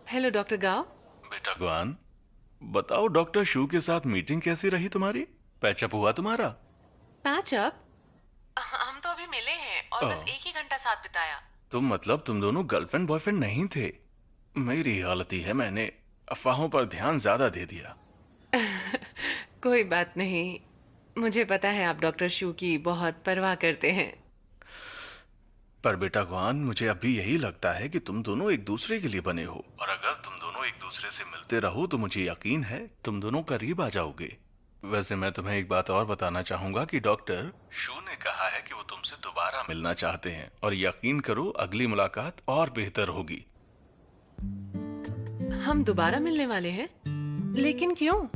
Hello doctor गाओ। बेटा Guan, बताओ डॉक्टर शू के साथ मीटिंग कैसी रही तुम्हारी? पैचअप हुआ तुम्हारा? पैचअप? हम तो अभी मिले हैं और बस एक ही घंटा साथ बिताया। मतलब तुम दोनों गर्लफ्रेंड बॉयफ्रेंड नहीं थे? मेरी हालत ही है, मैंने अफवाहों पर ध्यान ज्यादा दे दिया। कोई बात नहीं, मुझे पता है आप डॉक्टर शू की बहुत परवाह करते हैं। पर बेटा गुआन, मुझे अभी यही लगता है कि तुम दोनों एक दूसरे के लिए बने हो, और अगर तुम दोनों एक दूसरे से मिलते रहो तो मुझे यकीन है तुम दोनों करीब आ जाओगे। वैसे मैं तुम्हें एक बात और बताना चाहूंगा कि डॉक्टर शू ने कहा है कि वो तुमसे दोबारा मिलना चाहते हैं, और यकीन करो अगली मुलाकात और बेहतर होगी। हम दोबारा मिलने वाले हैं? लेकिन क्यों?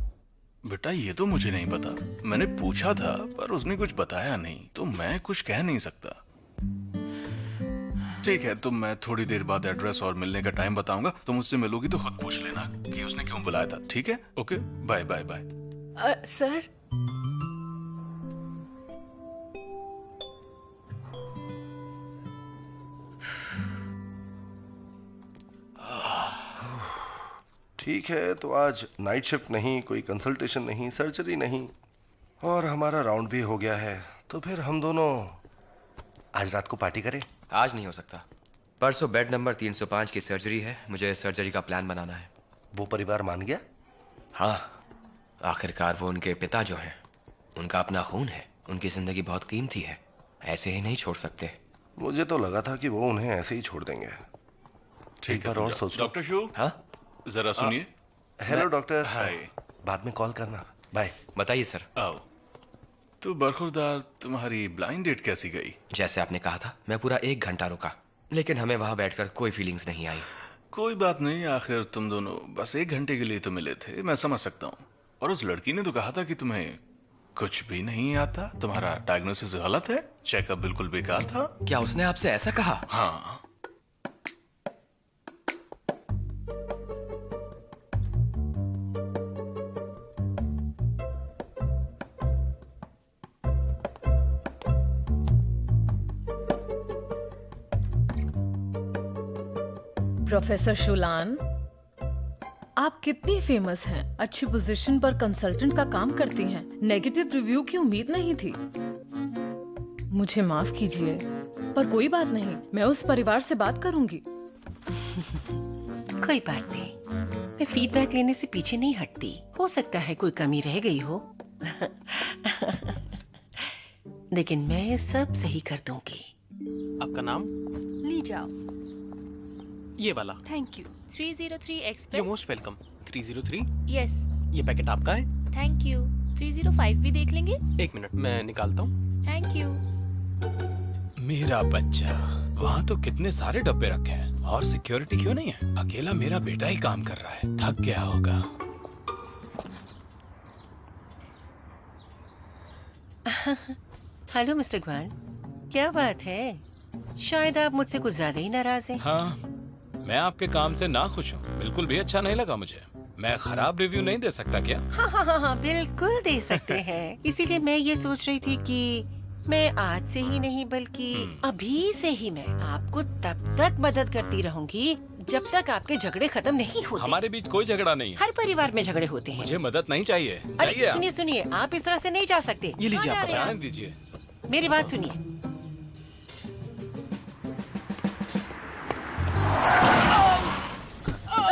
बेटा ये तो मुझे नहीं पता, मैंने पूछा था पर उसने कुछ बताया नहीं, तो मैं कुछ कह नहीं सकता। ठीक है, तो मैं थोड़ी देर बाद एड्रेस और मिलने का टाइम बताऊंगा, तुम उससे मिलोगी तो खुद पूछ लेना कि उसने क्यों बुलाया था। ठीक है? Okay, bye bye bye. Sir, ठीक है, तो आज नाइट शिफ्ट नहीं, कोई कंसल्टेशन नहीं, सर्जरी नहीं, और हमारा राउंड भी हो गया है। तो फिर हम दोनों आज रात को पार्टी करें? आज नहीं हो सकता। परसों बेड नंबर 305 की सर्जरी है, मुझे सर्जरी का प्लान बनाना है। वो परिवार मान गया? हाँ, आखिरकार वो उनके पिता जो हैं, उनका अपना खून है, उनकी जिंदगी बहुत कीमती है, ऐसे ही नहीं छोड़ सकते। मुझे तो लगा था कि वो उन्हें ऐसे ही छोड़ देंगे। ठीक है, और सोच लो। डॉक्टर शू, हाँ, जरा सुनिए। Hello doctor. हाय। बाद में कॉल करना। बाय। बताइए सर। आओ। तो बरखुरदार, तुम्हारी ब्लाइंड डेट कैसी गई? जैसे आपने कहा था, मैं पूरा 1 घंटा रुका, लेकिन हमें वहां बैठकर कोई फीलिंग्स नहीं आई। कोई बात नहीं, आखिर तुम दोनों बस 1 घंटे के लिए तो मिले थे, मैं समझ सकता हूँ। और उस लड़की ने तो कहा था कि तुम्हें कुछ भी नहीं आता, तुम्हारा डायग्नोसिस गलत है, चेकअप बिल्कुल बेकार था। क्या उसने आपसे ऐसा कहा? हाँ। प्रोफेसर शुलान, आप कितनी फेमस हैं, अच्छी पोजीशन पर कंसल्टेंट का काम करती हैं, नेगेटिव रिव्यू की उम्मीद नहीं थी। मुझे माफ कीजिए, पर कोई बात नहीं, मैं उस परिवार से बात करूंगी। कोई बात नहीं, मैं फीडबैक लेने से पीछे नहीं हटती। हो सकता है कोई कमी रह गई हो, लेकिन मैं सब सही कर दूंगी। आपका नाम? ली जाओ। ये वाला। Thank you. 303 you express. Most welcome. 303। Yes. ये पैकेट आपका है। Thank you. 305 भी देख लेंगे? 1 मिनट, मैं निकालता हूँ। Thank you. मेरा बच्चा, वहाँ तो कितने सारे डब्बे रखे हैं और सिक्योरिटी क्यों नहीं है? अकेला मेरा बेटा ही काम कर रहा है, थक गया होगा। हेलो मिस्टर ग्वान, क्या बात है? शायद आप मुझसे कुछ ज्यादा ही नाराज हैं। हाँ, मैं आपके काम से ना खुश हूँ, बिल्कुल भी अच्छा नहीं लगा मुझे। मैं खराब रिव्यू नहीं दे सकता क्या? हाँ, बिल्कुल दे सकते हैं। इसीलिए मैं ये सोच रही थी कि मैं आज से ही नहीं बल्कि अभी से ही मैं आपको तब तक मदद करती रहूंगी जब तक आपके झगड़े खत्म नहीं होते। हमारे बीच कोई झगड़ा नहीं है। हर परिवार में झगड़े होते हैं। मुझे मदद नहीं चाहिए। अरे जाइए आप। सुनिए सुनिए, आप इस तरह से नहीं जा सकते। ये लीजिए, कहाँ आपका जा रहे हैं जाने दीजिए। आप? मेरी बात सुनिए।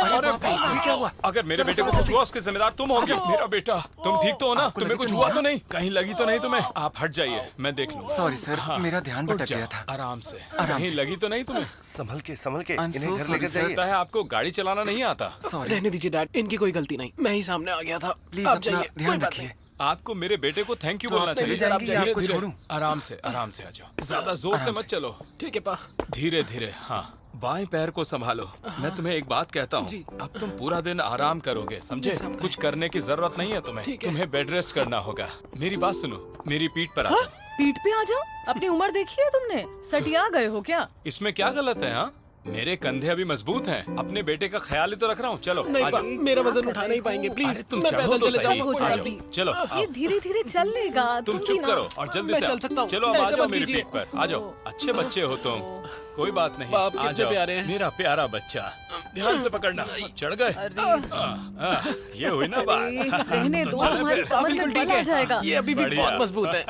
अरे ये क्या हुआ? अगर मेरे बेटे को कुछ हुआ उसके जिम्मेदार तुम होंगे। मेरा बेटा, तुम ठीक तो हो ना? तुम्हें कुछ हुआ तो नहीं? कहीं लगी तो नहीं तुम्हें? आप हट जाइए, मैं देख लूँ। सॉरी सर, मेरा ध्यान उठ भटक जाओ, गया था। आराम से। कहीं लगी तो नहीं तुम्हें? संभल के I'm इन्हें so घर sorry, लेकर sir. जाइए। लगता है आपको गाड़ी चलाना नहीं आता। सॉरी, रहने दीजिए डैड, इनकी कोई गलती नहीं, मैं ही सामने आ गया था। प्लीज आप अपना जाइए, कोई ध्यान बात रखिए। आपको मेरे बेटे को थैंक यू तो बोलना आप चले चाहिए। जाएंगे या धीरे- आपको धीरे, छोड़ूं? आराम से आ जाओ। ज्यादा जोर से मत चलो। नहीं। ठीक है पा। धीरे धीरे। हाँ, बाएं पैर को संभालो। मैं तुम्हें एक बात कहता हूँ, अब तुम पूरा दिन आराम करोगे, समझे? कुछ करने की जरूरत नहीं है तुम्हें। तुम्हें बेड रेस्ट करना होगा। मेरी बात सुनो, मेरी पीठ पर आ जाओ। पीठ पे आ जाओ। अपनी उम्र देखी है तुमने? सटिया गए हो क्या? इसमें क्या गलत है? हाँ, मेरे कंधे अभी मजबूत हैं। अपने बेटे का ख्याल ही तो रख रहा हूँ। चलो नहीं आ पा, जाओ। मेरा वजन उठा नहीं पाएंगे, प्लीज। अरे तुम मैं चढ़ो पैदल तो चले सही। जाऊँ, हो आ जाएगी। जाओ, चलो आओ। ये धीरे धीरे चल लेगा। तुम भी चुप ना- करो और जल्दी मैं से चल आओ। सकता हूँ। चलो अब आ ऐसे जाओ मत मेरी कीजिए। पीठ पर। आ जाओ, अच्छे बच्चे हो तुम। कोई बात नहीं, बाप आ कितने जाओ। प्यारे हैं। मेरा प्यारा बच्चा, ध्यान से पकड़ना। चढ़ गए? ये हुई ना बात। अरे, रहने तो दो, चलो हमारी फिर। कमर में बल आ जाएगा। ये अभी भी बढ़िया। बहुत मजबूत है।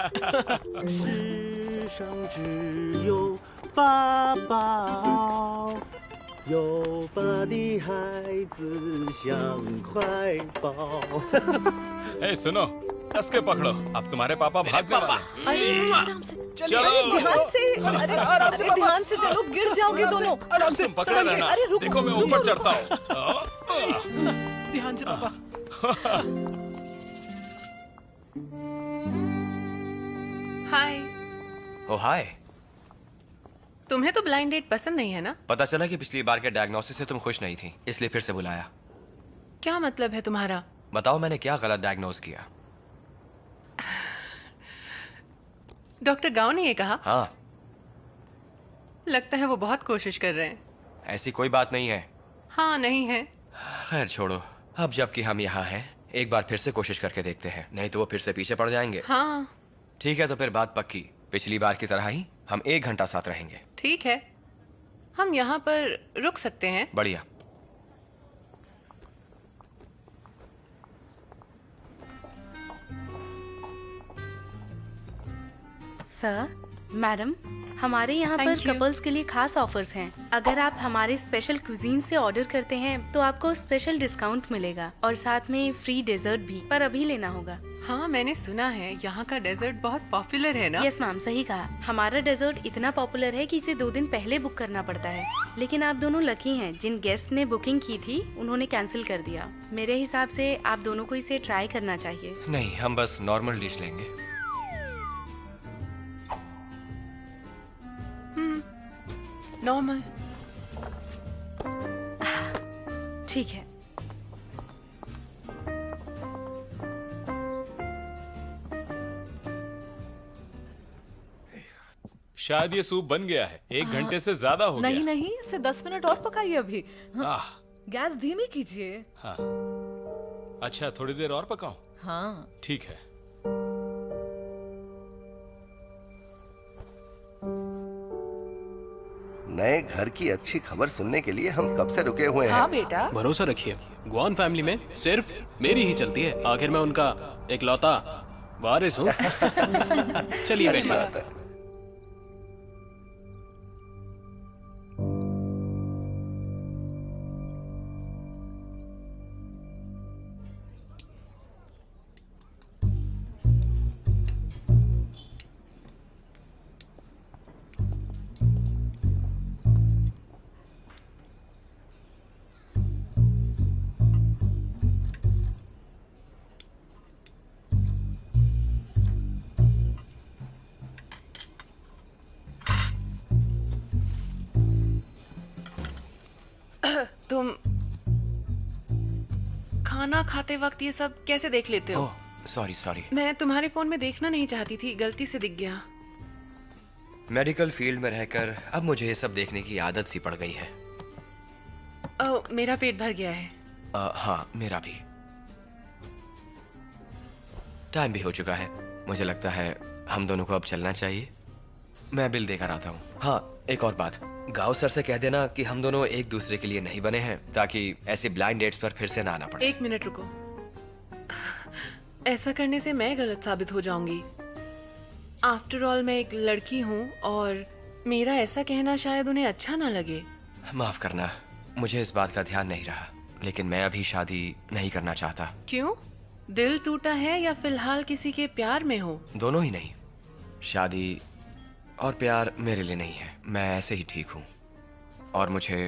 世上只有爸爸哦，有爸的孩子像块宝。 ए सुनो, कस के पकड़ो, अब तुम्हारे पापा भागने वाले हैं। अरे आराम से चलो। अरे ध्यान से। अरे ध्यान से चलो, गिर जाओगे दोनों। तुम पकड़े रहना। अरे रुको, देखो मैं रुको, ऊपर रुको। चढ़ता हूँ। ध्यान से पापा। हाय। ओ हाय। तुम्हें तो ब्लाइंड डेट पसंद नहीं है ना? पता चला कि पिछली बार के डायग्नोसिस से तुम खुश नहीं थी, इसलिए फिर से बुलाया। क्या मतलब है तुम्हारा? बताओ मैंने क्या गलत डायग्नोस किया? डॉक्टर गांव ने ये कहा? हाँ, लगता है वो बहुत कोशिश कर रहे हैं। ऐसी कोई बात नहीं है। हाँ, नहीं है। खैर छोड़ो, अब जबकि हम यहाँ हैं एक बार फिर से कोशिश करके देखते हैं, नहीं तो वो फिर से पीछे पड़ जाएंगे। हाँ, ठीक है, तो फिर बात पक्की। पिछली बार की तरह ही हम 1 घंटा साथ रहेंगे। ठीक है। हम यहाँ पर रुक सकते हैं। बढ़िया। सर, मैडम, हमारे यहाँ Thank पर you. कपल्स के लिए खास ऑफर्स हैं। अगर आप हमारे स्पेशल क्यूजीन से ऑर्डर करते हैं तो आपको स्पेशल डिस्काउंट मिलेगा और साथ में फ्री डेजर्ट भी, पर अभी लेना होगा। हाँ, मैंने सुना है यहाँ का डेजर्ट बहुत पॉपुलर है ना? यस मैम, सही कहा। हमारा डेजर्ट इतना पॉपुलर है कि इसे 2 दिन पहले बुक करना पड़ता है। लेकिन आप दोनों लकी हैं, जिन गेस्ट ने बुकिंग की थी उन्होंने कैंसिल कर दिया। मेरे हिसाब से आप दोनों को इसे ट्राई करना चाहिए। नहीं, हम बस नॉर्मल डिश लेंगे। नॉर्मल। ठीक है। शायद ये सूप बन गया है। 1 घंटे से ज्यादा हो नहीं गया। नहीं, इसे 10 मिनट और पकाइए अभी। आह, गैस धीमी कीजिए। हाँ। अच्छा, थोड़ी देर और पकाऊं? हाँ। ठीक है। नए घर की अच्छी खबर सुनने के लिए हम कब से रुके हुए हैं। हाँ बेटा। भरोसा रखिए, गुआन फैमिली में सिर्फ मेरी ही चलती है। आखिर मैं उनका इकलौता वारिस हूँ। चलिए सच बैठिए। बात है। तुम खाना खाते वक्त ये सब कैसे देख लेते हो? Oh sorry sorry. मैं तुम्हारे फोन में देखना नहीं चाहती थी, गलती से दिख गया। मेडिकल फील्ड में रहकर अब मुझे ये सब देखने की आदत सी पड़ गई है। ओह, मेरा पेट भर गया है। हाँ, मेरा भी। टाइम भी हो चुका है। मुझे लगता है हम दोनों को अब चलना चाहिए। मैं बिल देकर आता हूँ। हाँ, एक और बात, गाँव सर से कह देना कि हम दोनों एक दूसरे के लिए नहीं बने हैं, ताकि ऐसे ब्लाइंड डेट्स पर फिर से ना आना पड़े। एक मिनट रुको। ऐसा करने से मैं गलत साबित हो जाऊंगी। आफ्टर ऑल मैं एक लड़की हूँ और मेरा ऐसा कहना शायद उन्हें अच्छा ना लगे। माफ करना, मुझे इस बात का ध्यान नहीं रहा, लेकिन मैं अभी शादी नहीं करना चाहता। क्यों? दिल टूटा है या फिलहाल किसी के प्यार में हो? दोनों ही नहीं। शादी और प्यार मेरे लिए नहीं है। मैं ऐसे ही ठीक हूँ और मुझे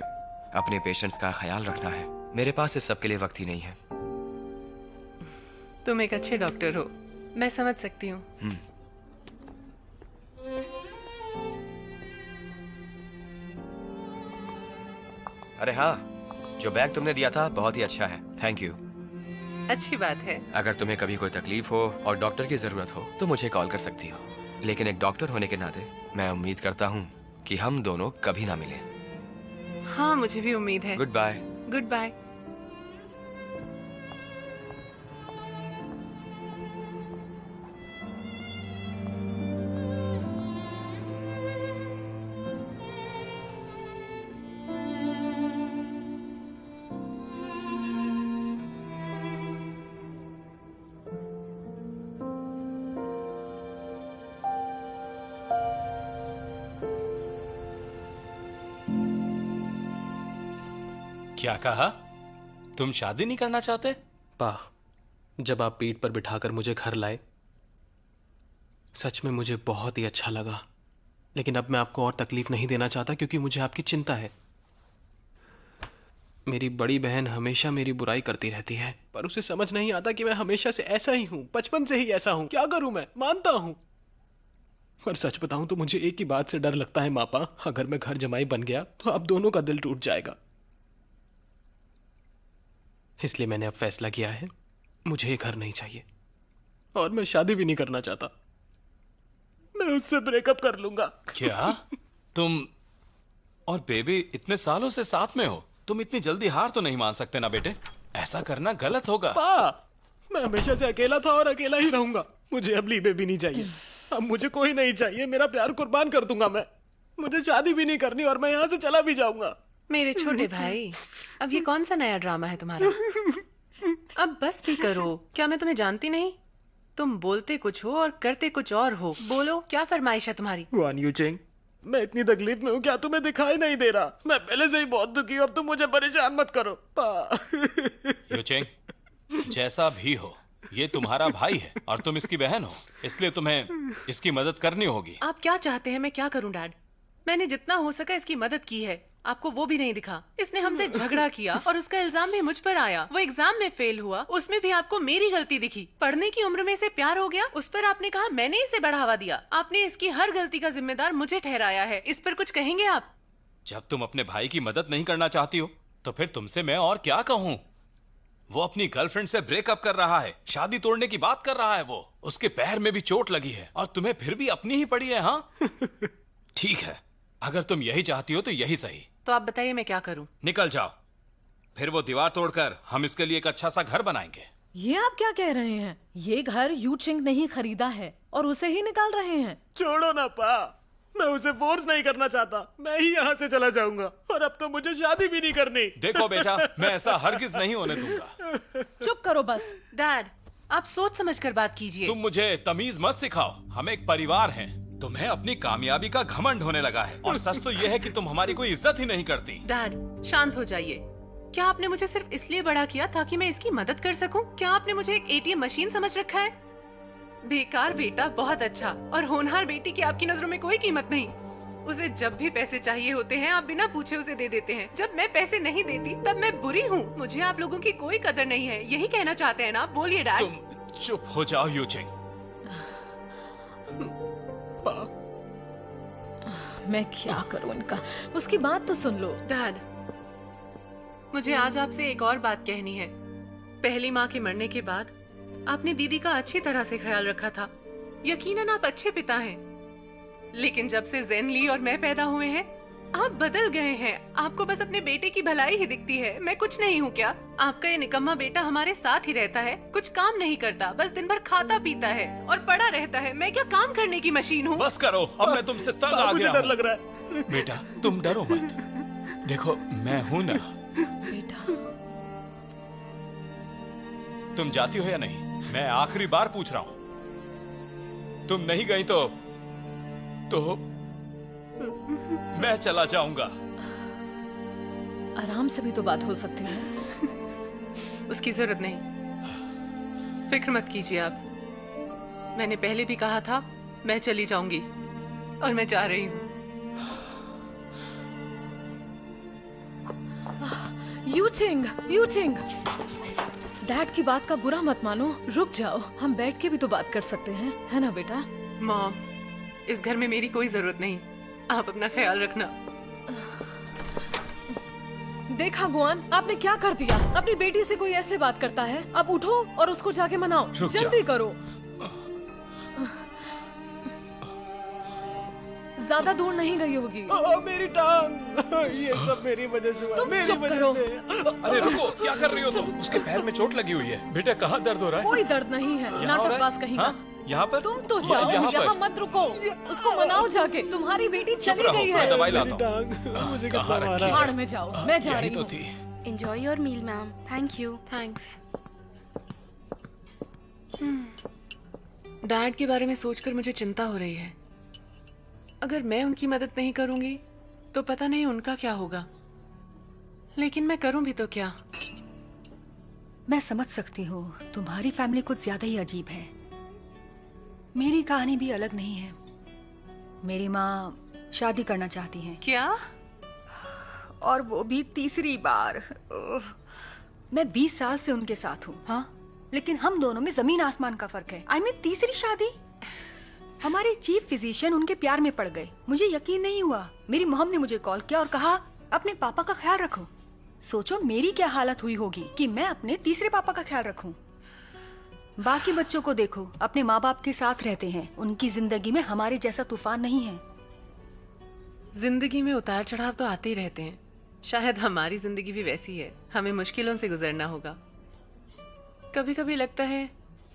अपने पेशेंट्स का ख्याल रखना है। मेरे पास इस सब के लिए वक्त ही नहीं है। तुम एक अच्छे डॉक्टर हो, मैं समझ सकती हूँ। अरे हाँ, जो बैग तुमने दिया था बहुत ही अच्छा है। Thank you. अच्छी बात है। अगर तुम्हें कभी कोई तकलीफ हो और डॉक्टर की जरूरत हो तो मुझे कॉल कर सकती हो, लेकिन एक डॉक्टर होने के नाते मैं उम्मीद करता हूँ कि हम दोनों कभी ना मिलें। हाँ, मुझे भी उम्मीद है। Goodbye. Goodbye. क्या कहा? तुम शादी नहीं करना चाहते? पा, जब आप पीठ पर बिठाकर मुझे घर लाए, सच में मुझे बहुत ही अच्छा लगा। लेकिन अब मैं आपको और तकलीफ नहीं देना चाहता क्योंकि मुझे आपकी चिंता है। मेरी बड़ी बहन हमेशा मेरी बुराई करती रहती है, पर उसे समझ नहीं आता कि मैं हमेशा से ऐसा ही हूं, बचपन से ही ऐसा हूं। क्या करूं मैं? मानता हूं, पर सच बताऊं तो मुझे एक ही बात से डर लगता है मापा, अगर मैं घर जमाई बन गया तो आप दोनों का दिल टूट जाएगा। इसलिए मैंने अब फैसला किया है, मुझे ये घर नहीं चाहिए और मैं शादी भी नहीं करना चाहता। मैं उससे ब्रेकअप कर लूंगा। क्या? तुम और बेबी इतने सालों से साथ में हो, तुम इतनी जल्दी हार तो नहीं मान सकते ना बेटे। ऐसा करना गलत होगा। मैं हमेशा से अकेला था और अकेला ही रहूंगा। मुझे अब ली बेबी नहीं चाहिए। अब मुझे कोई नहीं चाहिए। मेरा प्यार कुर्बान कर दूंगा मैं। मुझे शादी भी नहीं करनी और मैं यहाँ से चला भी जाऊंगा। मेरे छोटे भाई, अब ये कौन सा नया ड्रामा है तुम्हारा? अब बस भी करो। क्या मैं तुम्हें जानती नहीं? तुम बोलते कुछ हो और करते कुछ और हो। बोलो, क्या फरमाइश है तुम्हारी? वान यूचिंग, मैं इतनी तकलीफ में हूँ, क्या तुम्हें दिखाई नहीं दे रहा? मैं पहले से ही बहुत दुखी हूँ, अब तुम मुझे परेशान मत करो। यूचिंग, जैसा भी हो, ये तुम्हारा भाई है और तुम इसकी बहन हो, इसलिए तुम्हें इसकी मदद करनी होगी। आप क्या चाहते हैं मैं क्या करूं डैड? मैंने जितना हो सका इसकी मदद की है। आपको वो भी नहीं दिखा? इसने हमसे झगड़ा किया और उसका इल्जाम भी मुझ पर आया। वो एग्जाम में फेल हुआ, उसमें भी आपको मेरी गलती दिखी। पढ़ने की उम्र में इसे प्यार हो गया, उस पर आपने कहा मैंने इसे बढ़ावा दिया। आपने इसकी हर गलती का जिम्मेदार मुझे ठहराया है। इस पर कुछ कहेंगे आप? जब तुम अपने भाई की मदद नहीं करना चाहती हो तो फिर तुमसे मैं और क्या कहूँ? वो अपनी गर्लफ्रेंड से ब्रेकअप कर रहा है, शादी तोड़ने की बात कर रहा है। वो उसके पैर में भी चोट लगी है और तुम्हें फिर भी अपनी ही पड़ी है। हाँ ठीक है, अगर तुम यही चाहती हो तो यही सही। तो आप बताइए मैं क्या करूं? निकल जाओ, फिर वो दीवार तोड़कर हम इसके लिए एक अच्छा सा घर बनाएंगे। ये आप क्या कह रहे हैं? ये घर यू चिंग ने ही खरीदा है और उसे ही निकाल रहे हैं। छोड़ो ना पा, मैं उसे फोर्स नहीं करना चाहता। मैं ही यहाँ से चला जाऊंगा और अब तो मुझे शादी भी नहीं करनी। देखो बेटा, मैं ऐसा हरगिज नहीं होने दूंगा। चुप करो बस। डैड, आप सोच समझ कर बात कीजिए। तुम मुझे तमीज मत सिखाओ, हम एक परिवार हैं। तुम्हें अपनी कामयाबी का घमंड होने लगा है और सच तो यह है कि तुम हमारी कोई इज्जत ही नहीं करती। डैड, शांत हो जाइए। क्या आपने मुझे सिर्फ इसलिए बड़ा किया ताकि मैं इसकी मदद कर सकूं? क्या आपने मुझे एक एटीएम मशीन समझ रखा है? बेकार बेटा बहुत अच्छा, और होनहार बेटी की आपकी नजरों में कोई कीमत नहीं। उसे जब भी पैसे चाहिए होते हैं आप बिना पूछे उसे दे देते हैं। जब मैं पैसे नहीं देती तब मैं बुरी हूँ। मुझे आप लोगों की कोई कदर नहीं है, यही कहना चाहते हैं ना? बोलिए डैड। तुम चुप हो जाओ यूचिंग। मैं क्या करूं इनका? उसकी बात तो सुन लो। डैड, मुझे आज आपसे एक और बात कहनी है। पहली माँ के मरने के बाद आपने दीदी का अच्छी तरह से ख्याल रखा था। यकीनन आप अच्छे पिता हैं, लेकिन जब से जेन ली और मैं पैदा हुए हैं आप बदल गए हैं। आपको बस अपने बेटे की भलाई ही दिखती है। मैं कुछ नहीं हूँ क्या? आपका ये निकम्मा बेटा हमारे साथ ही रहता है, कुछ काम नहीं करता, बस दिन भर खाता पीता है और पड़ा रहता है। मैं क्या काम करने की मशीन हूँ? बस करो, अब मैं तुमसे तंग आ मुझे गया डर हूँ। लग रहा है। बेटा तुम डरो मत, देखो मैं हूं ना। बेटा तुम जाती हो या नहीं? मैं आखिरी बार पूछ रहा हूं। तुम नहीं गई तो मैं चला जाऊंगा। आराम से भी तो बात हो सकती है। उसकी जरूरत नहीं, फिक्र मत कीजिए आप। मैंने पहले भी कहा था मैं चली जाऊंगी और मैं जा रही हूँ। यूचिंग डैड की बात का बुरा मत मानो, रुक जाओ, हम बैठ के भी तो बात कर सकते हैं, है ना बेटा? मॉम, इस घर में मेरी कोई जरूरत नहीं, आप अपना ख्याल रखना। देखा गुआन, आपने क्या कर दिया? अपनी बेटी से कोई ऐसे बात करता है? अब उठो और उसको जाके मनाओ, रुक जा। जल्दी करो। ज्यादा दूर नहीं गई होगी। मेरी टांग, ये सब मेरी वजह से हुआ। तुम मेरी चुप वजह करो। से। अरे रुको, क्या कर रही हो तुम? उसके पैर में चोट लगी हुई है। बेटा कहाँ दर्द हो रहा है? कोई दर्द नहीं है, यहाँ हो रहा है? नाटकबाज कहीं हाँ? का। यहाँ पर? तुम तो जाओ, यहाँ यहाँ पर? मत रुको, उसको मनाओ जाके। तुम्हारी बेटी चली रहो, गई मैं है। दवाई मेरी लाता हूँ। टांग मुझे कहाँ कितना रखी मारा। है? भाड़ में जाओ, मैं जा यही रही तो हूँ। थी। Enjoy your meal ma'am, thank you. Thanks. Dad के बारे में सोचकर मुझे चिंता हो रही है। अगर मैं उनकी मदद नहीं करूंगी तो पता नहीं उनका क्या होगा, लेकिन मैं करूं भी तो क्या? मैं समझ सकती हूँ, तुम्हारी फैमिली कुछ ज्यादा ही अजीब है। मेरी कहानी भी अलग नहीं है। मेरी माँ शादी करना चाहती हैं, क्या? और वो भी तीसरी बार। मैं 20 साल से उनके साथ हूँ, हाँ, लेकिन हम दोनों में जमीन आसमान का फर्क है। आई मीन तीसरी शादी। हमारे चीफ फिजिशियन उनके प्यार में पड़ गए। मुझे यकीन नहीं हुआ। मेरी मॉम ने मुझे कॉल किया और कहा अपने पापा का ख्याल रखो। सोचो मेरी क्या हालत हुई होगी कि मैं अपने तीसरे पापा का ख्याल रखूं। बाकी बच्चों को देखो, अपने माँ बाप के साथ रहते हैं, उनकी जिंदगी में हमारे जैसा तूफान नहीं है। जिंदगी में उतार चढ़ाव तो आते ही रहते हैं। शायद हमारी जिंदगी भी वैसी है, हमें मुश्किलों से गुजरना होगा। कभी कभी लगता है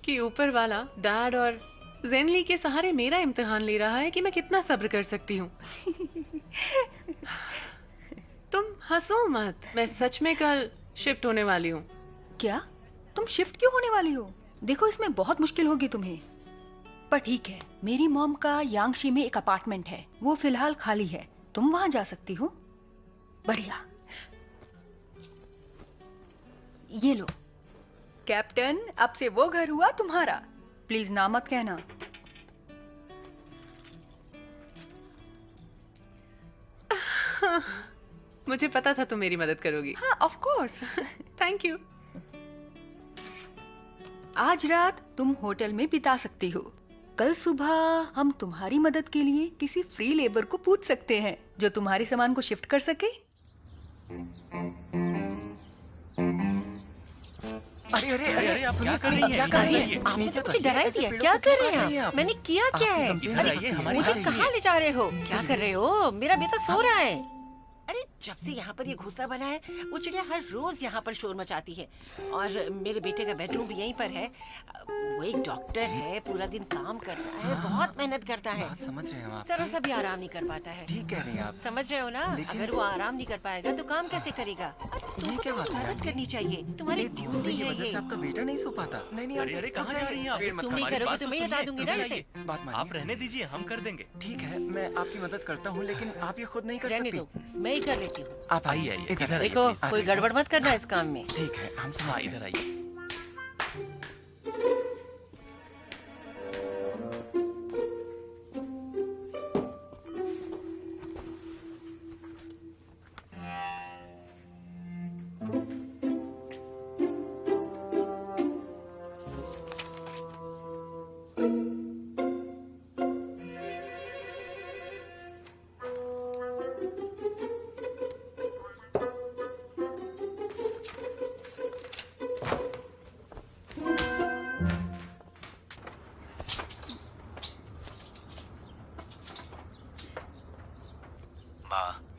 कि ऊपर वाला डैड और जेनली के सहारे मेरा इम्तिहान ले रहा है कि मैं कितना सब्र कर सकती हूँ। तुम हंसो मत, मैं सच में कल शिफ्ट होने वाली हूँ। क्या? तुम शिफ्ट क्यों होने वाली हो? देखो इसमें बहुत मुश्किल होगी तुम्हें, पर ठीक है। मेरी मॉम का यांगशी में एक अपार्टमेंट है, वो फिलहाल खाली है, तुम वहां जा सकती हो। बढ़िया, ये लो कैप्टन, अब से वो घर हुआ तुम्हारा। प्लीज ना मत कहना। मुझे पता था तुम मेरी मदद करोगी। हाँ, ऑफ कोर्स। Thank you. आज रात तुम होटल में बिता सकती हो। कल सुबह हम तुम्हारी मदद के लिए किसी फ्री लेबर को पूछ सकते हैं जो तुम्हारे सामान को शिफ्ट कर सके। अरे आप क्या कर रही हैं? आपने तो मुझे डरा ही दिया। क्या कर रहे हैं आप? मैंने किया क्या है? अरे मुझे कहाँ ले जा रहे हो? क्या कर रहे हो? मेरा बेटा सो रहा है। अरे जब से यहाँ पर ये घोंसला बना है, वो चिड़िया हर रोज यहाँ पर शोर मचाती है। और मेरे बेटे का बेडरूम भी यहीं पर है। वो एक डॉक्टर है, पूरा दिन काम करता है, बहुत मेहनत करता है। समझ रहे हैं आप? जरा सा भी आराम नहीं कर पाता है। ठीक कह रही हैं आप। समझ रहे हो ना? अगर वो आराम नहीं कर पाएगा तो काम कैसे करेगा? तुमको क्या बात है? मदद करनी चाहिए। तुम्हारी ड्यूटी की है वजह से ये। आपका बेटा नहीं सो पाता। नहीं अरे कहाँ जा रही हैं आप? तुम नहीं करोगे तो मैं हटा दूंगी ना इसे। बात मानिए। आप रहने दीजिए, हम कर देंगे। ठीक है, मैं आपकी मदद करता हूँ, लेकिन आप ये खुद नहीं कर रहने सकती। दो, मैं ही कर लेती हूँ। आप आइए, इधर आइए, देखो प्लीज। कोई गड़बड़ मत करना इस काम में। ठीक है, हम समझ गए। इधर आइए।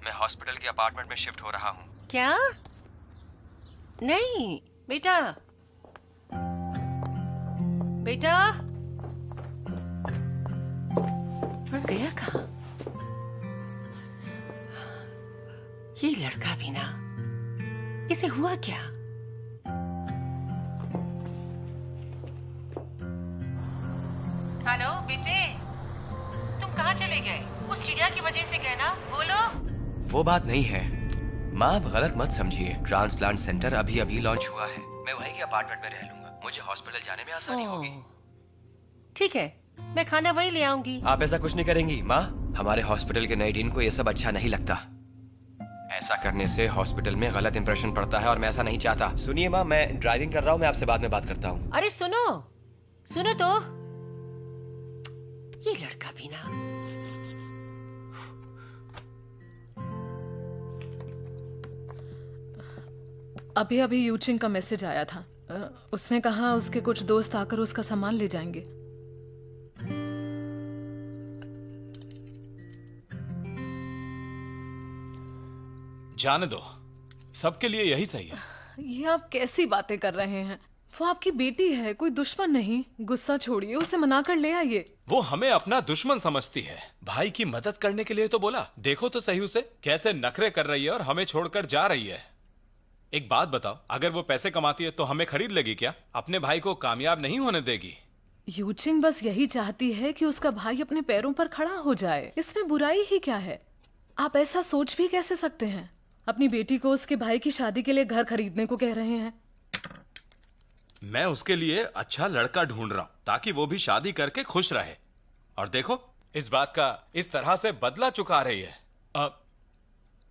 मैं हॉस्पिटल के अपार्टमेंट में शिफ्ट हो रहा हूँ। क्या? नहीं बेटा, बेटा गया कहाँ? ये लड़का भी ना, इसे हुआ क्या? हेलो बेटे, तुम कहाँ चले गए? उस चिड़िया की वजह से गए ना? बोलो। वो बात नहीं है माँ, आप गलत मत समझिए। ट्रांसप्लांट सेंटर अभी अभी लॉन्च हुआ है। मैं वहीं के अपार्टमेंट में रह लूंगा, मुझे हॉस्पिटल जाने में आसानी होगी। ठीक है, मैं खाना वहीं ले आऊंगी। आप ऐसा कुछ नहीं करेंगी माँ? हमारे हॉस्पिटल के नए डीन को ये सब अच्छा नहीं लगता। ऐसा करने से हॉस्पिटल में गलत इंप्रेशन पड़ता है और मैं ऐसा नहीं चाहता। सुनिए माँ, मैं ड्राइविंग कर रहा हूँ, मैं आपसे बाद में बात करता हूँ। अरे सुनो, सुनो तो, ये लड़का भी ना। अभी अभी यूचिंग का मैसेज आया था। उसने कहा उसके कुछ दोस्त आकर उसका सामान ले जाएंगे। जाने दो, सबके लिए यही सही है। ये आप कैसी बातें कर रहे हैं? वो आपकी बेटी है, कोई दुश्मन नहीं। गुस्सा छोड़िए, उसे मना कर ले आइए। वो हमें अपना दुश्मन समझती है। भाई की मदद करने के लिए तो बोला। देखो तो सही उसे कैसे नखरे कर रही है और हमें छोड़कर जा रही है। एक बात बताओ, अगर वो पैसे कमाती है तो हमें खरीद लेगी क्या? अपने भाई को कामयाब नहीं होने देगी। यूचिंग बस यही चाहती है कि उसका भाई अपने पैरों पर खड़ा हो जाए। इसमें बुराई ही क्या है? आप ऐसा सोच भी कैसे सकते हैं? अपनी बेटी को उसके भाई की शादी के लिए घर खरीदने को कह रहे हैं। मैं उसके लिए अच्छा लड़का ढूंढ रहा हूं ताकि वो भी शादी करके खुश रहे। और देखो, इस बात का इस तरह से बदला चुका रही है।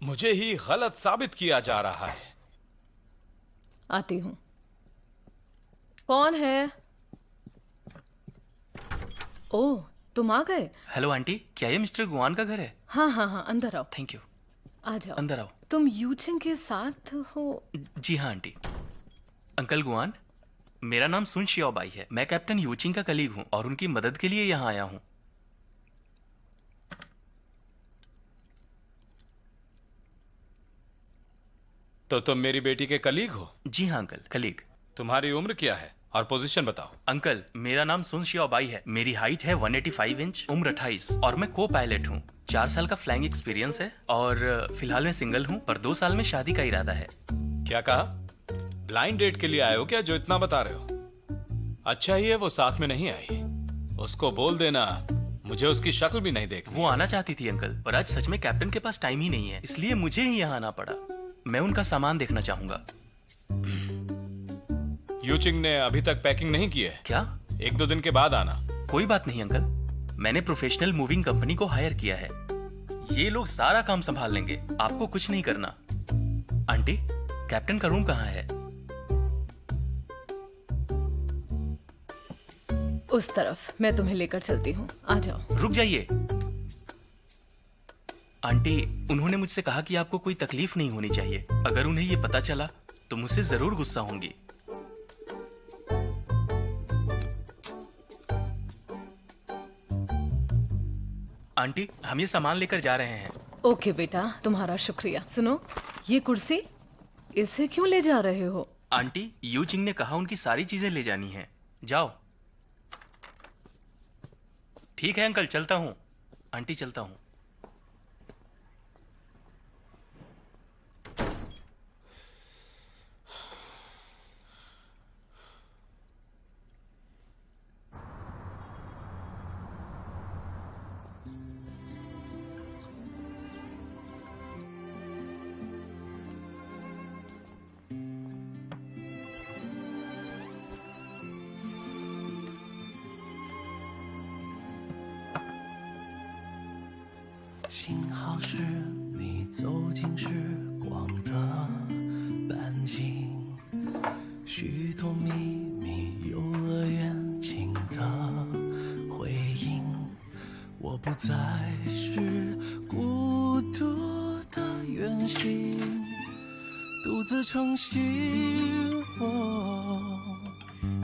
मुझे ही गलत साबित किया जा रहा है। आती हूँ। कौन है? ओह, तुम आ गए। हेलो आंटी, क्या ये मिस्टर गुआन का घर है? हाँ हाँ हाँ, अंदर आओ। Thank you. आ जाओ। अंदर आओ। तुम यूचिंग के साथ हो? जी हाँ आंटी। अंकल गुआन, मेरा नाम सुन शियाओबाई है। मैं कैप्टन यूचिंग का कलीग हूँ और उनकी मदद के लिए यहाँ आया हूँ। तो तुम मेरी बेटी के कलीग हो? जी हाँ अंकल, कलीग। तुम्हारी उम्र क्या है और पोजीशन बताओ? अंकल, मेरा नाम सुन शियाओबाई है। मेरी हाइट है 185 इंच, उम्र 28 और मैं को पायलट हूँ। 4 साल का फ्लाइंग एक्सपीरियंस है और फिलहाल मैं सिंगल हूँ, पर 2 साल में शादी का इरादा है। क्या कहा? ब्लाइंड डेट के लिए आए हो क्या, जो इतना बता रहे हो? अच्छा ही है वो साथ में नहीं आई। उसको बोल देना मुझे उसकी शक्ल भी नहीं देखनी। वो आना चाहती थी अंकल, पर आज सच में कैप्टन के पास टाइम ही नहीं है, इसलिए मुझे ही यहाँ आना पड़ा। मैं उनका सामान देखना चाहूंगा। यूचिंग ने अभी तक पैकिंग नहीं की है क्या? 1-2 दिन के बाद आना। कोई बात नहीं अंकल, मैंने प्रोफेशनल मूविंग कंपनी को हायर किया है। ये लोग सारा काम संभाल लेंगे, आपको कुछ नहीं करना। आंटी, कैप्टन का रूम कहाँ है? उस तरफ। मैं तुम्हें लेकर चलती हूँ, आ जाओ। रुक जाइए आंटी, उन्होंने मुझसे कहा कि आपको कोई तकलीफ नहीं होनी चाहिए। अगर उन्हें ये पता चला तो मुझसे जरूर गुस्सा होंगी। आंटी, हम ये सामान लेकर जा रहे हैं। ओके बेटा, तुम्हारा शुक्रिया। सुनो, ये कुर्सी, इसे क्यों ले जा रहे हो? आंटी, यूचिंग ने कहा उनकी सारी चीजें ले जानी हैं। जाओ। ठीक है अंकल, चलता हूँ। आंटी, चलता हूँ।幸好是你走进时光的半径，许多秘密游乐园情的回应，我不再是孤独的远行，独自撑起我。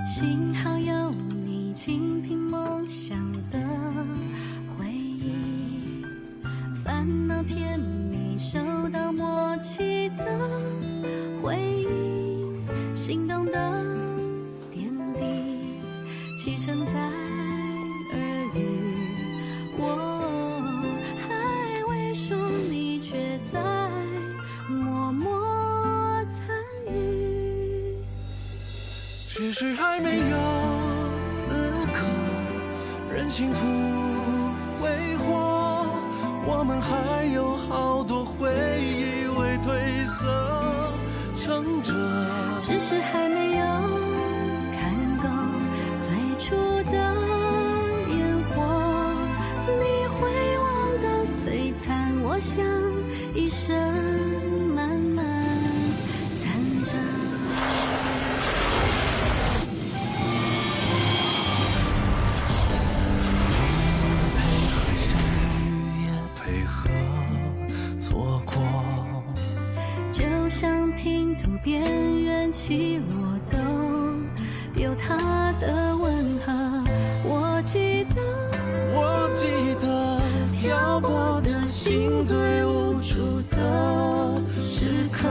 幸好有你倾听梦想的回忆，烦恼甜蜜嗅到默契的回忆，心动的点滴，启程在耳语。我还未说，你却在默默参与。只是还没有资格任幸福挥霍，我们还有好多回忆未褪色撑着。只是还没有看够最初的烟火，你会忘得璀璨，我想一生慢慢赞着。配合错过，就像拼图边缘起落都有它的吻合。我记得漂泊的心最无助的时刻，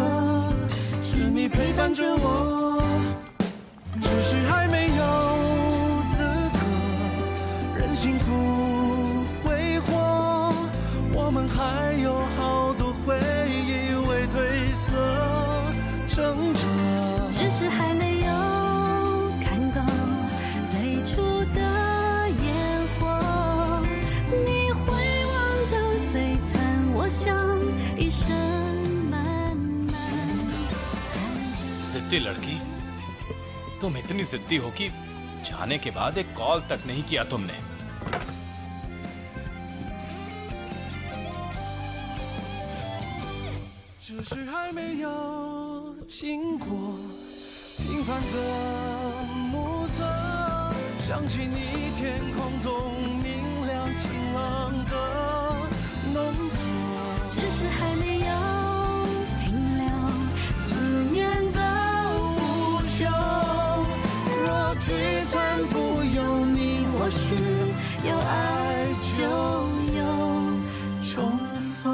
是你陪伴着我。只是还没有资格任幸福挥霍，我们还有好多回忆未褪色撑着。只是还没有看够最初的烟火，你会忘得璀璨，我想一生慢慢赞着。जिद्दी लड़की, तुम इतनी जिद्दी हो कि जाने के बाद एक कॉल तक नहीं किया तुमने। 只是还没有经过平凡的暮色，想起你天空中明亮晴朗的浓缩。只是还没有停留思念的无休，若聚散不由你我时，有爱就有重逢。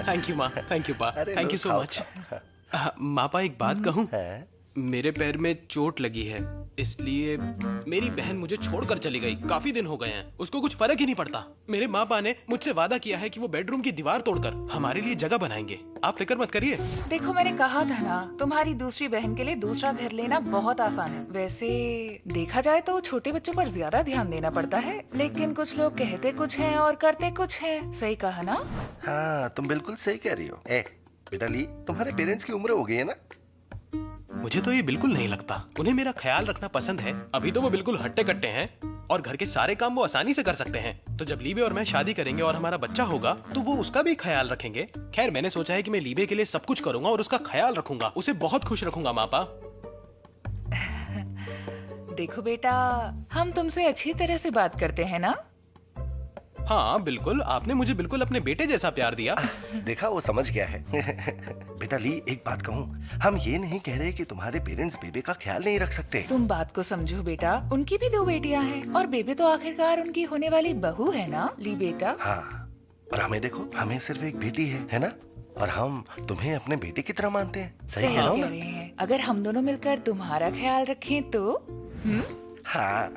थैंक यू माँ, थैंक यू पा, थैंक यू सो मच। माँ पा, एक बात कहूँ? मेरे पैर में चोट लगी है, इसलिए मेरी बहन मुझे छोड़कर चली गई। काफी दिन हो गए हैं, उसको कुछ फर्क ही नहीं पड़ता। मेरे माँ पा ने मुझसे वादा किया है कि वो बेडरूम की दीवार तोड़कर हमारे लिए जगह बनाएंगे। आप फिक्र मत करिए। देखो, मैंने कहा था ना, तुम्हारी दूसरी बहन के लिए दूसरा घर लेना बहुत आसान है। वैसे देखा जाए तो छोटे बच्चों पर ज्यादा ध्यान देना पड़ता है, लेकिन कुछ लोग कहते कुछ हैं और करते कुछ हैं। सही कहा ना? हाँ, तुम बिल्कुल सही कह रही हो। बेटा ली, तुम्हारे पेरेंट्स की उम्र हो गई है ना? मुझे तो ये बिल्कुल नहीं लगता। उन्हें मेरा ख्याल रखना पसंद है। अभी तो वो बिल्कुल हट्टे कट्टे हैं और घर के सारे काम वो आसानी से कर सकते हैं। तो जब लीबे और मैं शादी करेंगे और हमारा बच्चा होगा तो वो उसका भी ख्याल रखेंगे। खैर, मैंने सोचा है कि मैं लीबे के लिए सब कुछ करूंगा और उसका ख्याल रखूंगा। उसे बहुत खुश रखूंगा मापा। देखो बेटा, हम तुमसे अच्छी तरह से बात करते हैं ना? हाँ बिल्कुल, आपने मुझे बिल्कुल अपने बेटे जैसा प्यार दिया। देखा, वो समझ गया है। बेटा ली, एक बात कहूँ, हम ये नहीं कह रहे कि तुम्हारे पेरेंट्स बेबे का ख्याल नहीं रख सकते। तुम बात को समझो बेटा, उनकी भी 2 बेटियां हैं और बेबे तो आखिरकार उनकी होने वाली बहू है ना ली बेटा। हाँ, और हमें देखो, हमें सिर्फ एक बेटी है ना? और हम तुम्हें अपने बेटे की तरह मानते हैं। सही कह रहे हैं। अगर हम दोनों मिलकर तुम्हारा ख्याल रखें तो? हाँ,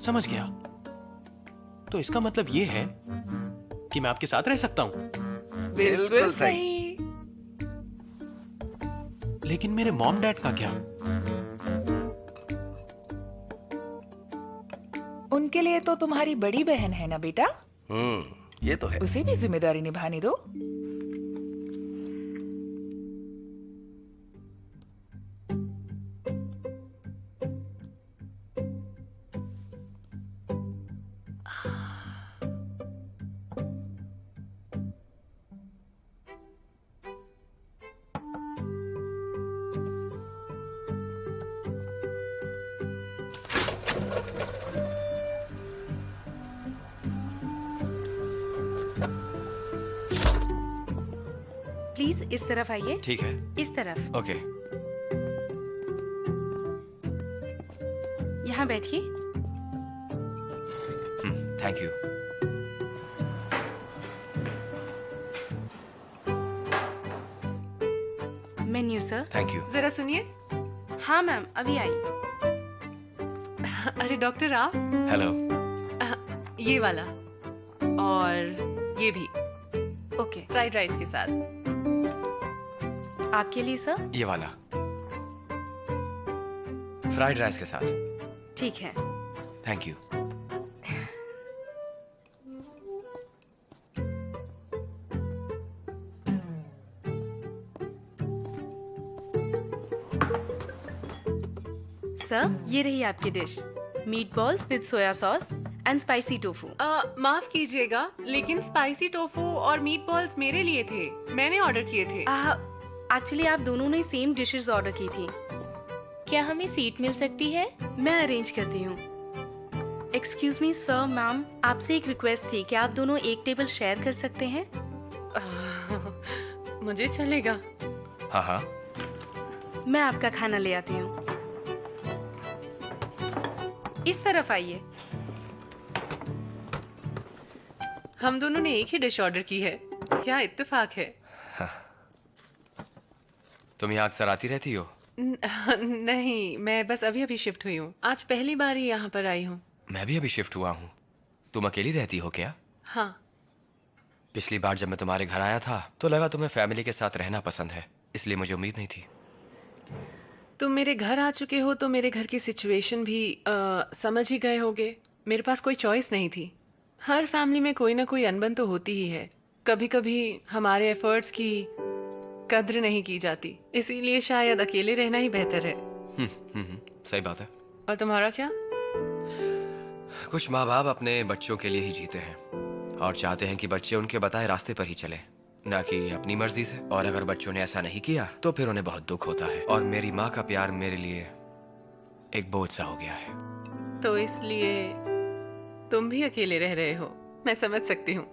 समझ गया। तो इसका मतलब ये है कि मैं आपके साथ रह सकता हूँ। बिल्कुल सही। लेकिन मेरे मॉम डैड का क्या? उनके लिए तो तुम्हारी बड़ी बहन है ना बेटा? ये तो है। उसे भी जिम्मेदारी निभाने दो। इस तरफ आइए। ठीक है। इस तरफ। ओके। यहाँ बैठिए। Thank you. Menu sir. Thank you. जरा सुनिए। हाँ मैम, अभी आई। अरे डॉक्टर आप। हेलो। ये वाला और ये भी। ओके। फ्राइड राइस के साथ। आपके लिए सर। ये वाला फ्राइड राइस के साथ। ठीक है। Thank you. सर, ये रही आपकी dish. Meat balls with soya sauce and spicy tofu. माफ कीजिएगा, लेकिन स्पाइसी टोफू और मीट बॉल्स मेरे लिए थे, मैंने ऑर्डर किए थे। एक्चुअली आप दोनों ने सेम डिशेस ऑर्डर की थी। क्या हमें सीट मिल सकती है? मैं अरेंज करती हूँ। एक्सक्यूज मी सर, मैम, आपसे एक रिक्वेस्ट थी कि आप दोनों एक टेबल शेयर कर सकते हैं? मुझे चलेगा। हाँ हाँ। मैं आपका खाना ले आती हूँ। इस तरफ आइए। हम दोनों ने एक ही डिश ऑर्डर की है, क्या इत्तेफाक है? तुम यहाँ अक्सर आती रहती हो? नहीं, मैं बस अभी अभी शिफ्ट हुई हूँ। आज पहली बार ही यहाँ पर आई हूँ। मैं भी अभी शिफ्ट हुआ हूँ। तुम अकेली रहती हो क्या? हाँ। पिछली बार जब मैं तुम्हारे घर आया था तो लगा तुम्हें फैमिली के साथ रहना पसंद है, इसलिए मुझे उम्मीद नहीं थी। तुम मेरे घर आ चुके हो तो मेरे घर की सिचुएशन भी समझ ही गए होगे। मेरे पास कोई चॉइस नहीं थी। हर फैमिली में कोई ना कोई अनबन तो होती ही है। कभी कभी हमारे एफर्ट्स की कद्र नहीं की जाती, इसीलिए शायद अकेले रहना ही बेहतर है। सही बात है। और तुम्हारा क्या? कुछ माँ बाप अपने बच्चों के लिए ही जीते हैं और चाहते हैं कि बच्चे उनके बताए रास्ते पर ही चले, ना कि अपनी मर्जी से। और अगर बच्चों ने ऐसा नहीं किया तो फिर उन्हें बहुत दुख होता है। और मेरी माँ का प्यार मेरे लिए एक बोझ सा हो गया है। तो इसलिए तुम भी अकेले रह रहे हो, मैं समझ सकती हूँ।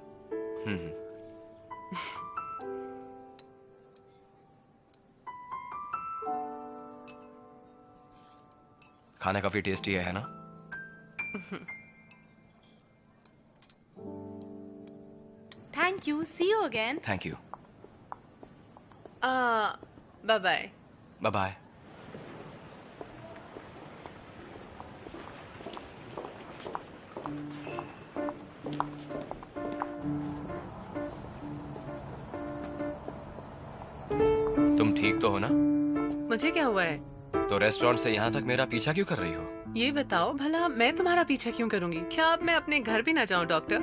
खाना काफी टेस्टी है ना? Thank you. See you again. Thank you. Bye bye. Bye bye. तुम ठीक तो हो ना? मुझे क्या हुआ है? तो रेस्टोरेंट से यहाँ तक मेरा पीछा क्यों कर रही हो? ये बताओ भला, मैं तुम्हारा पीछा क्यों करूंगी? क्या अब मैं अपने घर भी ना जाऊं डॉक्टर?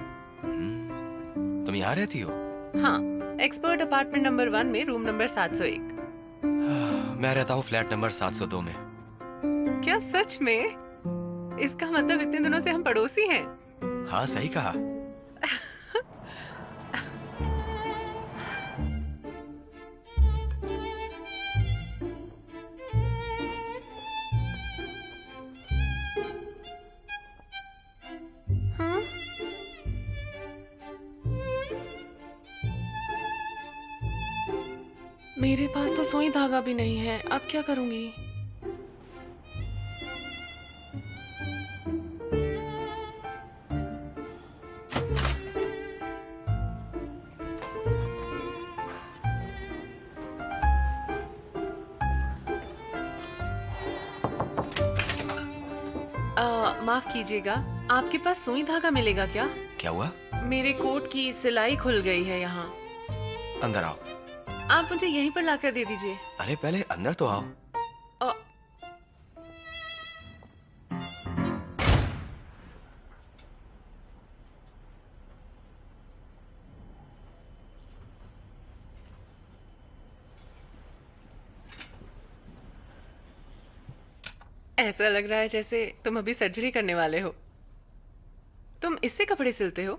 तुम यहाँ रहती हो? हाँ, एक्सपर्ट अपार्टमेंट नंबर 1 में रूम नंबर 701। मैं रहता हूँ फ्लैट नंबर 702 में। क्या सच में? इसका मतलब इतने दिनों से हम पड़ोसी हैं। हाँ, सही कहा। हाँ? मेरे पास तो सुई धागा भी नहीं है, अब क्या करूंगी? माफ कीजिएगा, आपके पास सुई धागा मिलेगा क्या? क्या हुआ? मेरे कोट की सिलाई खुल गई है यहाँ। अंदर आओ। आप मुझे यहीं पर लाकर दे दीजिए। अरे पहले अंदर तो आओ। ऐसा लग रहा है जैसे तुम अभी सर्जरी करने वाले हो। तुम इससे कपड़े सिलते हो?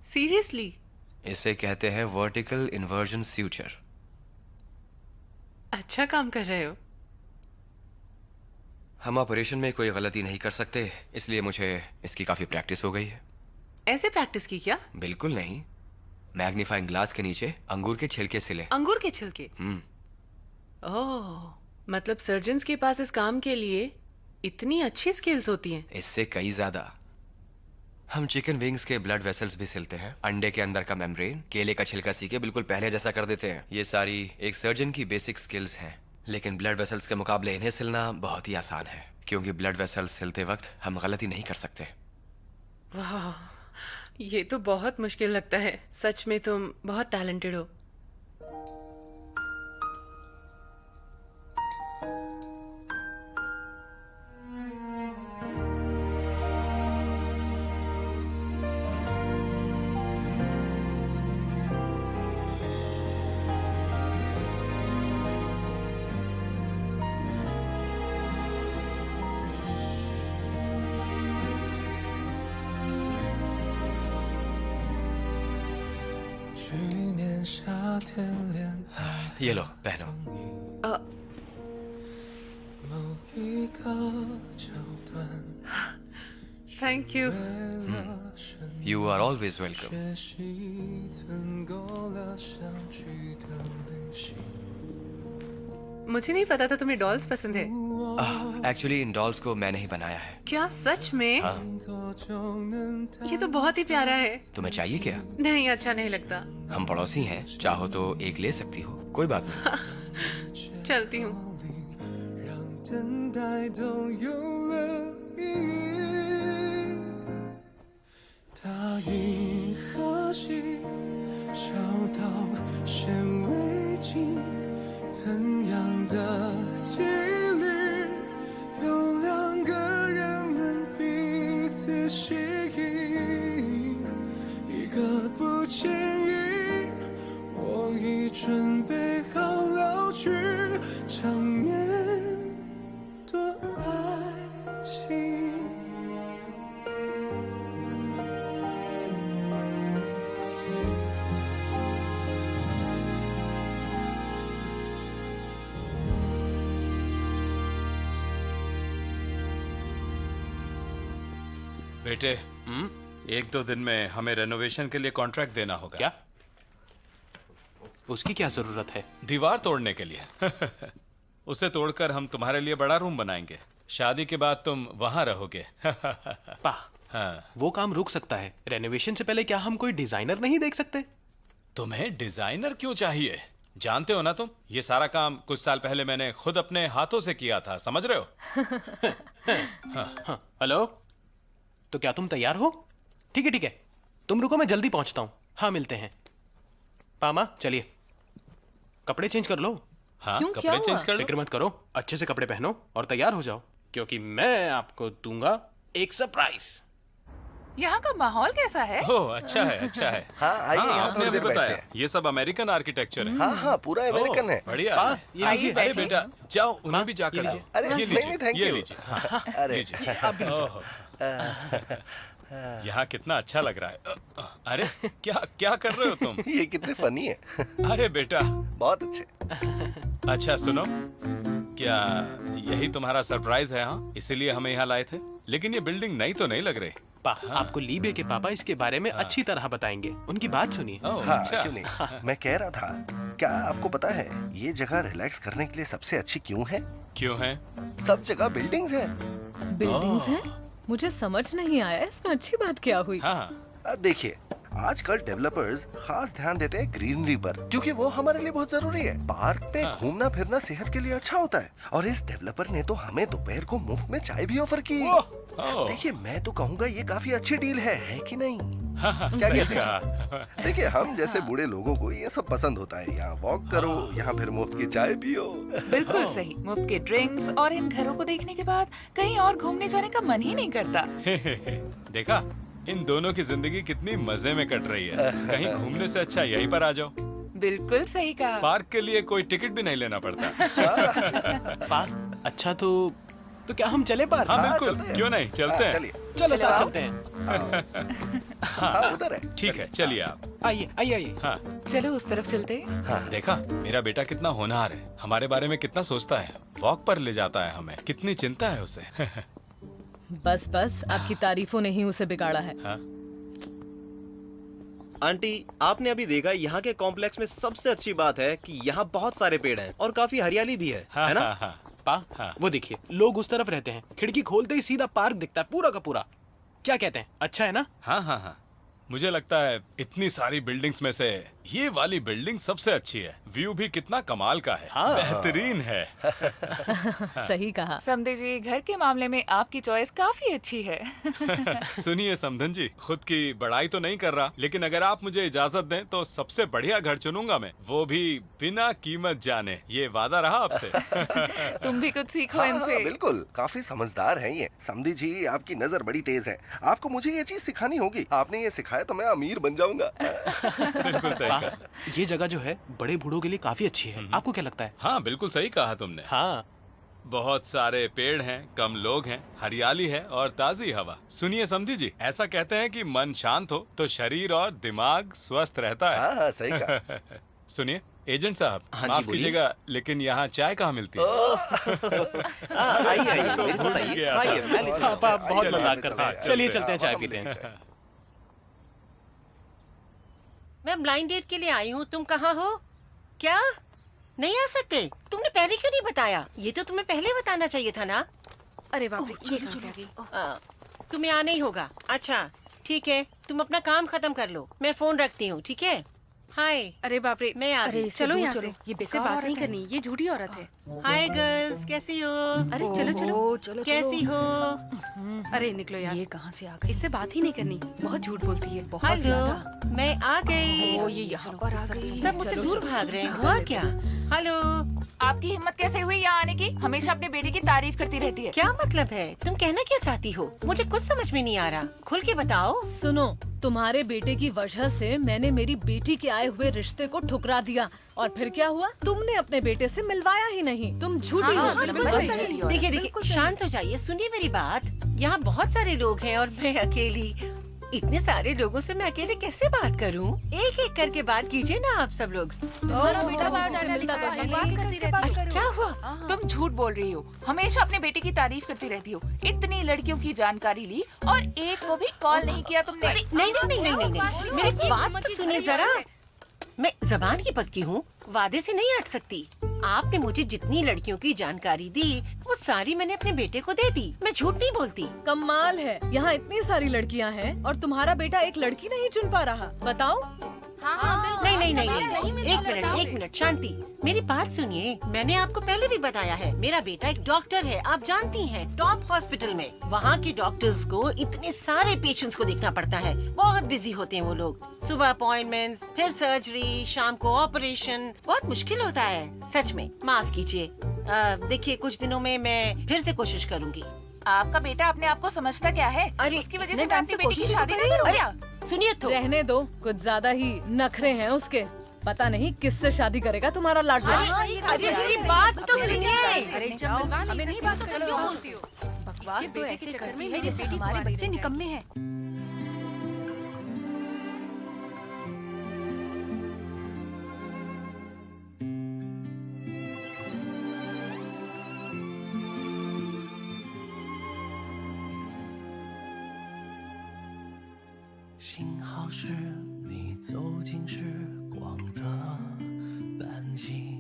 सीरियसली? इसे कहते हैं वर्टिकल इन्वर्जन स्यूचर। अच्छा काम कर रहे हो। हम ऑपरेशन में कोई गलती नहीं कर सकते, इसलिए मुझे इसकी काफी प्रैक्टिस हो गई है। ऐसे प्रैक्टिस की क्या? बिल्कुल नहीं, मैग्नीफाइंग ग्लास के नीचे अंगूर के छिलके सिले। अंगूर के छिलके? ओह, मतलब सर्जन्स के पास इस काम के लिए इतनी अच्छी स्किल्स होती हैं। इससे कई ज्यादा। हम चिकन विंग्स के ब्लड वेसल्स भी सिलते हैं, अंडे के अंदर का मेम्ब्रेन, केले का छिलका सीके बिल्कुल पहले जैसा कर देते हैं। ये सारी एक सर्जन की बेसिक स्किल्स हैं, लेकिन ब्लड वेसल्स के मुकाबले इन्हें सिलना बहुत ही आसान है, क्योंकि ब्लड वेसल्स सिलते वक्त हम गलती नहीं कर सकते। वाह, ये तो बहुत मुश्किल लगता है। सच में तुम बहुत टैलेंटेड हो। ये लो पहनो। Thank you. You are always welcome. मुझे नहीं पता था तुम्हें डॉल्स पसंद है। एक्चुअली इन डॉल्स को मैंने ही बनाया है। क्या सच में? हाँ। ये तो बहुत ही प्यारा है। तुम्हें चाहिए क्या? नहीं, अच्छा नहीं लगता। हम पड़ोसी हैं, चाहो तो एक ले सकती हो, कोई बात नहीं। चलती हूँ। 等待都有了意义。大银河系小到显微镜，怎样的几率有两个人能彼此吸引？一个不经意，我已准备好老去，场面多爱情。बेटे, एक दो दिन में हमें रेनोवेशन के लिए कॉन्ट्रैक्ट देना होगा। क्या? उसकी क्या जरूरत है? दीवार तोड़ने के लिए। उसे तोड़कर हम तुम्हारे लिए बड़ा रूम बनाएंगे। शादी के बाद तुम वहां रहोगे। पा, हाँ। वो काम रुक सकता है। रेनोवेशन से पहले क्या हम कोई डिजाइनर नहीं देख सकते? तुम्हें डिजाइनर क्यों चाहिए? जानते हो ना तुम, ये सारा काम कुछ साल पहले मैंने खुद अपने हाथों से किया था, समझ रहे हो? हाँ। हेलो, तो क्या तुम तैयार हो? ठीक है ठीक है, तुम रुको, मैं जल्दी पहुंचता हूँ। हाँ, मिलते हैं। पामा, चलिए कपड़े चेंज कर लो। हाँ, कपड़े चेंज कर लो। फिक्र मत करो, अच्छे से कपड़े पहनो और तैयार हो जाओ, क्योंकि मैं आपको दूंगा एक सरप्राइज। यहाँ का माहौल कैसा है? ओह, अच्छा है, अच्छा है। हाँ, आइए, यहाँ आपने थोड़ी अभी देर बैठते बताया, हैं। ये सब अमेरिकन आर्किटेक्चर है। हाँ हाँ, पूरा अमेरिकन है। बढ़िया। ये लीजिए। अरे बेटा, जाओ, उन्हें भी जाकर दो। अरे ये नहीं लीजिए, नहीं, थैंक ये यू। लीजिए। हाँ, अरे लीजिए। ओह, यहाँ कितना अच्छा लग रहा है। अरे क्या क्या कर रहे हो तुम? ये कितने फनी है। अरे बेटा, बहुत अच्छे। अच्छा सुनो, क्या यही तुम्हारा सरप्राइज है? हाँ, इसीलिए हमें यहाँ लाए थे। लेकिन ये बिल्डिंग नई तो नहीं लग रही। आपको लीबे के पापा इसके बारे में अच्छी तरह बताएंगे, उनकी बात सुनिए। हाँ, क्यों नहीं। मैं कह रहा था, क्या आपको पता है ये जगह रिलैक्स करने के लिए सबसे अच्छी क्यों है? क्यों है? सब जगह बिल्डिंग्स हैं। बिल्डिंग्स हैं? मुझे समझ नहीं आया, इसमें अच्छी बात क्या हुई? देखिए, आजकल डेवलपर्स खास ध्यान देते हैं ग्रीनरी पर, क्योंकि वो हमारे लिए बहुत जरूरी है। पार्क में घूमना फिरना सेहत के लिए अच्छा होता है, और इस डेवलपर ने तो हमें दोपहर को मुफ्त में चाय भी ऑफर की। देखिए, मैं तो कहूँगा ये काफी अच्छी डील है कि नहीं? क्या कहते हैं? देखिए, हम जैसे बूढ़े लोगों को ये सब पसंद होता है। यहाँ वॉक करो, यहाँ फिर मुफ्त की चाय पियो। बिल्कुल सही। मुफ्त के ड्रिंक्स और इन घरों को देखने के बाद कहीं और घूमने जाने का मन ही नहीं करता। देखा, इन दोनों की जिंदगी कितनी मजे में कट रही है। कहीं घूमने से अच्छा यहीं पर आ जाओ। बिल्कुल सही कहा। पार्क के लिए कोई टिकट भी नहीं लेना पड़ता। पार्क? अच्छा, तो क्या हम चले पार्क? हाँ, बिल्कुल, क्यों नहीं, चलते हैं। चलो साथ चलते हैं। हाँ, उधर है। ठीक है, चलिए आप। आइए आइए आइए। हाँ, चलो उस तरफ चलते हैं। हाँ, देखा, मेरा बेटा कितना होनहार है, हमारे बारे में कितना सोचता है, वॉक पर ले जाता है हमें, कितनी चिंता है उसे। बस बस, आपकी तारीफों ने ही उसे बिगाड़ा है। हाँ? आंटी, आपने अभी देखा यहाँ के कॉम्प्लेक्स में सबसे अच्छी बात है कि यहाँ बहुत सारे पेड़ हैं और काफी हरियाली भी है, है ना? वो देखिए, लोग उस तरफ रहते हैं, खिड़की खोलते ही सीधा पार्क दिखता है पूरा का पूरा। क्या कहते हैं, अच्छा है ना? हाँ, मुझे लगता है इतनी सारी बिल्डिंग्स में से ये वाली बिल्डिंग सबसे अच्छी है। व्यू भी कितना कमाल का है, बेहतरीन है। सही कहा। समधे जी, घर के मामले में आपकी चॉइस काफी अच्छी है। सुनिए समधन जी, खुद की बड़ाई तो नहीं कर रहा, लेकिन अगर आप मुझे इजाजत दें तो सबसे बढ़िया घर चुनूंगा मैं, वो भी बिना कीमत जाने। ये वादा रहा आपसे। तुम भी कुछ सीखो हाँ, इनसे। बिल्कुल, काफी समझदार हैं ये। समधी जी, आपकी नजर बड़ी तेज है। आपको मुझे ये चीज सिखानी होगी। आपने ये सिखाया तो मैं अमीर बन जाऊंगा। बिल्कुल सही। ये जगह जो है बड़े बूढ़ों के लिए काफी अच्छी है। आपको क्या लगता है? हाँ, बिल्कुल सही कहा तुमने। हाँ, बहुत सारे पेड़ हैं, कम लोग हैं, हरियाली है और ताजी हवा। सुनिए समधी जी, ऐसा कहते हैं कि मन शांत हो तो शरीर और दिमाग स्वस्थ रहता है। हाँ, सही कहा। सुनिए एजेंट साहब, हाँ जी, माफ बोलिए। कीजिएगा, लेकिन यहाँ चाय कहाँ मिलती है? आइए मेरे साथ आइए। आइए, मैं ले चलता हूँ। पापा बहुत मजाक करते हैं। चलिए चलते हैं, चाय पीते हैं। मैं ब्लाइंड डेट के लिए आई हूँ। तुम कहाँ हो? क्या नहीं आ सकते? तुमने पहले क्यों नहीं बताया? ये तो तुम्हें पहले बताना चाहिए था ना। अरे बाप रे, ये कहाँ से आ गई? तुम्हें आना ही होगा। अच्छा ठीक है, तुम अपना काम खत्म कर लो, मैं फोन रखती हूँ, ठीक है? हाय। अरे बाप रे, मैं आ गई। चलो यहाँ से। ये इससे बात नहीं करनी, ये झूठी औरत है। हाय गर्ल्स, कैसी हो? अरे चलो चलो। चलो कैसी हो? अरे निकलो यार, ये कहाँ से आ गई? इससे बात ही नहीं करनी, बहुत झूठ बोलती है। बहुत ज्यादा। हेलो, मैं आ गई। ओ, ये यहाँ पर आ गई। सब मुझसे दूर भाग रहे हैं, हुआ क्या? हेलो, आपकी हिम्मत कैसे हुई यहाँ आने की? हमेशा अपने बेटे की तारीफ करती रहती है। क्या मतलब है? तुम कहना क्या चाहती हो? मुझे कुछ समझ में नहीं आ रहा, खुल के बताओ। सुनो, तुम्हारे बेटे की वजह से मैंने मेरी बेटी के आए हुए रिश्ते को ठुकरा दिया, और फिर क्या हुआ? तुमने अपने बेटे से मिलवाया ही नहीं। तुम झूठी हो। देखिए देखिए, शांत हो जाइए, सुनिए मेरी बात। यहाँ बहुत सारे लोग हैं और मैं अकेली। इतने सारे लोगों से मैं अकेले कैसे बात करूं? एक एक करके बात कीजिए ना आप सब लोग। तुम्हारा बेटा बायोडाटा लिखा है, बकवास करती रहती है। क्या हुआ? तुम झूठ बोल रही हो, हमेशा अपने बेटे की तारीफ करती रहती हो। इतनी लड़कियों की जानकारी ली और एक को भी कॉल नहीं किया तुमने। नहीं नहीं नहीं नहीं नहीं, मेरी बात तो सुनिए जरा। मैं जबान की पक्की हूँ, वादे से नहीं हट सकती। आपने मुझे जितनी लड़कियों की जानकारी दी, वो सारी मैंने अपने बेटे को दे दी। मैं झूठ नहीं बोलती। कमाल है, यहाँ इतनी सारी लड़कियाँ हैं और तुम्हारा बेटा एक लड़की नहीं चुन पा रहा। बताओ। नहीं नहीं नहीं नहीं, एक मिनट शांति, मेरी बात सुनिए। मैंने आपको पहले भी बताया है, मेरा बेटा एक डॉक्टर है, आप जानती हैं, टॉप हॉस्पिटल में। वहाँ के डॉक्टर्स को इतने सारे पेशेंट्स को देखना पड़ता है, बहुत बिजी होते हैं वो लोग। सुबह अपॉइंटमेंट्स, फिर सर्जरी, शाम को ऑपरेशन, बहुत मुश्किल होता है सच में। माफ कीजिए। देखिए, कुछ दिनों में मैं फिर से कोशिश करूँगी। आपका बेटा अपने आप को समझता क्या है? अरे उसकी वजह से मैं अपनी बेटी की शादी नहीं करूँगा। सुनिए तो, रहने दो, कुछ ज्यादा ही नखरे हैं उसके। पता नहीं किससे शादी करेगा तुम्हारा लाडला। अरे मेरी बात तो सुनिए। अरे जब मिलवा नहीं सकती हो तो चलो क्यों बोलती हो? बकवास तो ऐसे करती है जैसे हमारे बच्चे निकम्मे हैं।幸好是你走进时光的半径，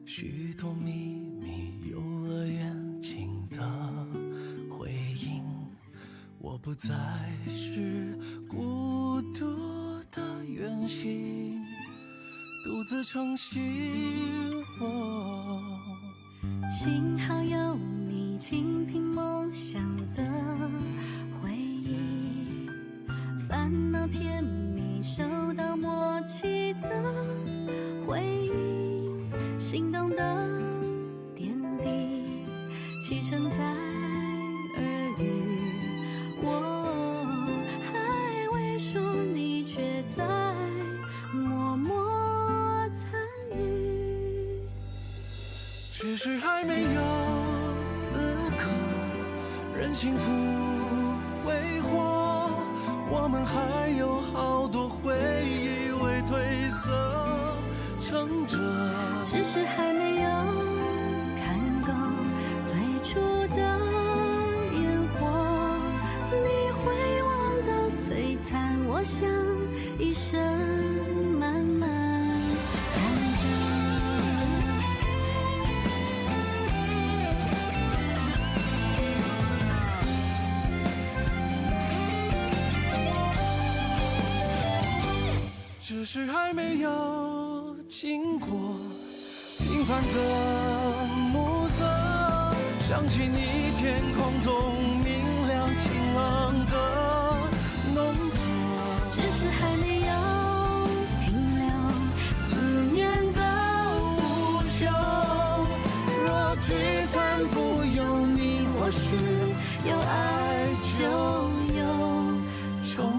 许多秘密游乐园情的回应。我不再是孤独的远行，独自撑起我。幸好有你倾听梦想的回忆，烦恼甜蜜收到默契的回应，心动的点滴启程在耳语，我还未说，你却在默默参与。只是还没有资格任幸福挥霍，我们还有好多回忆未褪色撑着。只是还没有看够最初的烟火，你会忘得璀璨，我想是还没有经过平凡的暮色，想起你天空中明亮晴朗的浓缩，只是还没有停留思念的无休。若聚散不由你我是，有爱就有重